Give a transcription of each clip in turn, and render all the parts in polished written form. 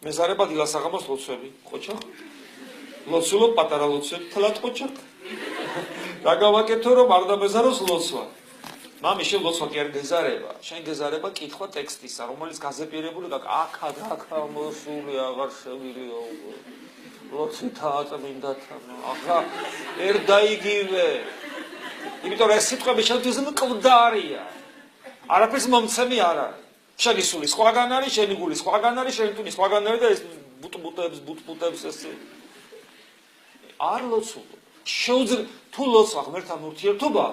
მეზარება დილასაღამოს ლოცვები, ყოჩა. ლოცულობ პატარა ლოცვები, თლად ყოჩა. რა გავაკეთო რომ არ დამეზაროს ლოცვა. მამი შენ ლოცვა კი არ გეზარება, შენ გეზარება კითხვა ტექსტისა, რომელიც გაზეპირებული აქა მოსული აღარ შევილია უკვე. ლოცვითაა წმინდათა, ახლა ერდაიგივე. იმიტომ რომ ეს სიტყვები შენთვის მკვდარია. არაფერს მომცემი არ არის. შენი სული სხვაგან არის, შენი გული სხვაგან არის, შენი ტუნი სხვაგან არის და ეს ბუტბუტებს ეს არ ლოცულობ. თუ ლოცვა ღმერთთან ურთიერთობა,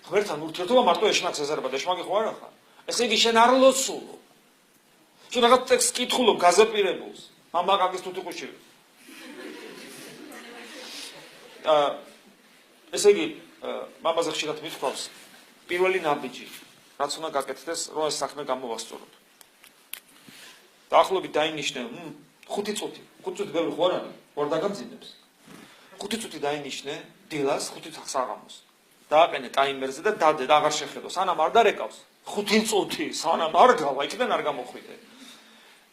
ღმერთთან ურთიერთობა მარტო ეშმაკს ეზარება და ეშმაკი ხო არ ახარ. ესე იგი შენ არ ლოცულობ. შენ რაღაც ტექსტს კითხულობ გაზეპირებულს. მამაკაკის თუთიყუში. ესე იგი მამაზე ხშირად მithქვავს პირველი ნაბიჯი, რაც უნდა გაკეთდეს, რომ ეს საქმე გამოვასწოროთ. დაახლოებით დაინიშნე 5 წუთი. 5 წუთი ბევრი ხო არ არის? ვარ დაგამძინებს. 5 წუთი დაინიშნე დილას 5 საღამოს. დააყენე ტაიმერზე და დადე და აღარ შეხედო. სანამ არ დარეკავს 5 წუთი, სანამ არ გავა, იქიდან არ გამოხვიდე.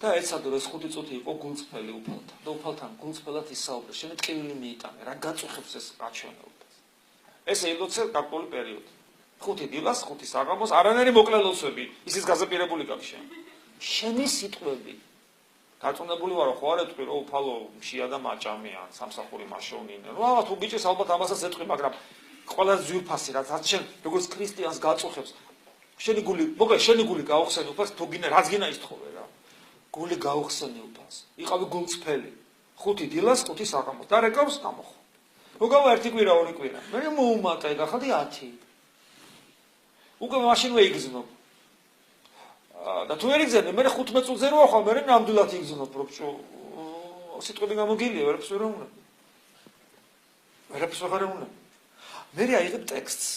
და ეცადო ეს 5 წუთი იყო გულწრფელი უფალთან. და უფალთან გულწრფელად ისაუბრე. შენ ტკივილი მიიტანე, რა გაწუხებს ეს რაჩვენებობას. ესე ილოცე გარკვეული პერიოდი. 5 დილას, 5 საღამოს, არანაირი მოკლე ლოცვები, ისიც გაზეპირებული გაქვს შენ. შენი სიტყვები დაწუნებული ვარო ხო არ ეთქვი რომ უფალო მშია და მაჭამიან, სამსახური მაშოვნინე. რა თუ ბიჭის ალბათ ამასაც ეთქვი, მაგრამ ყველაზე ძვირფასი რაც შენ როგორც ქრისტიანს გაწუხებს. შენი გული გაუხსენი უფალს, თუ გინდა რაც გინდა ისტხოვე რა. გული გაუხსენი უფალს. იყავი გულწრფელი. 5 დილას, 5 საღამოს. და რეკავს გამოხო. მოგავა 1 კვირა, 2 კვირა. მე მოუმატე და ხალხი 10. უკვე მაშინვე იგზნობ. და თუ ვერ იგზნებ, მე 15 წუთზე რო ახლა მე ნამდვილად იგზნობ, რომ სიტყვები გამოგილია, ვერაფერს ვერ უნდა. ვერაფერს აღარ უნდა. მე აიღებ ტექსტს.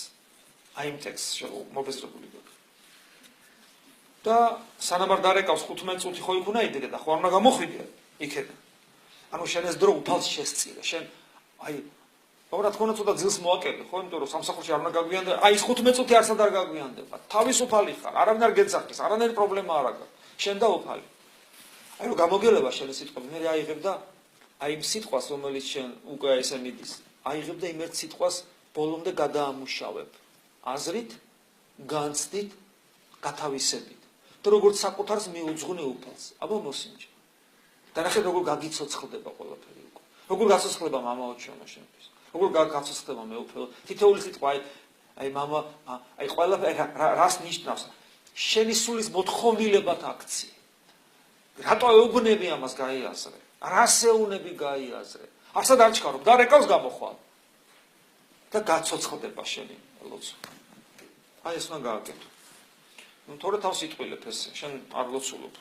აი იმ ტექსტს მობეზრებული გქონდა. და სანამ არ დარეკავს 15 წუთი ხო იქ უნდა იდე და ხო არ უნდა გამოხვიდე იქიდან. ანუ შენ ეს დრო უფალს შესწირე. შენ აი რა თქმა უნდა ცოტა ძილს მოაკერდე, ხო, იმიტომ რომ სამსახურში არ უნდა გაგვიანდე. აი ეს 15 წუთი არცად არ გაგვიანდება. თავისუფალი ხარ, არავინ არ გეძახის, არანაირი პრობლემა არ აქვს. შენ და უფალი. აი რომ გამოგელება შენი სიტყვები, მე აიღებ და აი იმ სიტყვას, რომელიც შენ უკვე ესე მიდის, აიღებ და იმ ერთ სიტყვას ბოლომდე გადაამუშავებ. აზრით, განცდით, გათავისებით. და როგორც საკუთარს მიუძღვნე უფალს. აბა მოსინჯე. და ნახე როგორ გაგიცოცხლდება ყველაფერი უკვე. როგორ გაცოცხლდება მამაო ჩვენო შენთვის. როგორ გაცოცხლდება მეუფეო. თითოეული სიტყვა აი მამა, აი ყველაფერი რას ნიშნავს? შენი სულის მოთხოვნილებად აქცია. რატო ეუბნები ამას გაიაზრე? რას ეუნები გაიაზრე? არსად არ ჩქარო, და რეკავს გამოხვალ. და გაცოცხლდება შენი ლოცვა. აი ეს უნდა გააკეთო. თორე თავს იტყვილებ ეს, შენ არ ლოცულობ.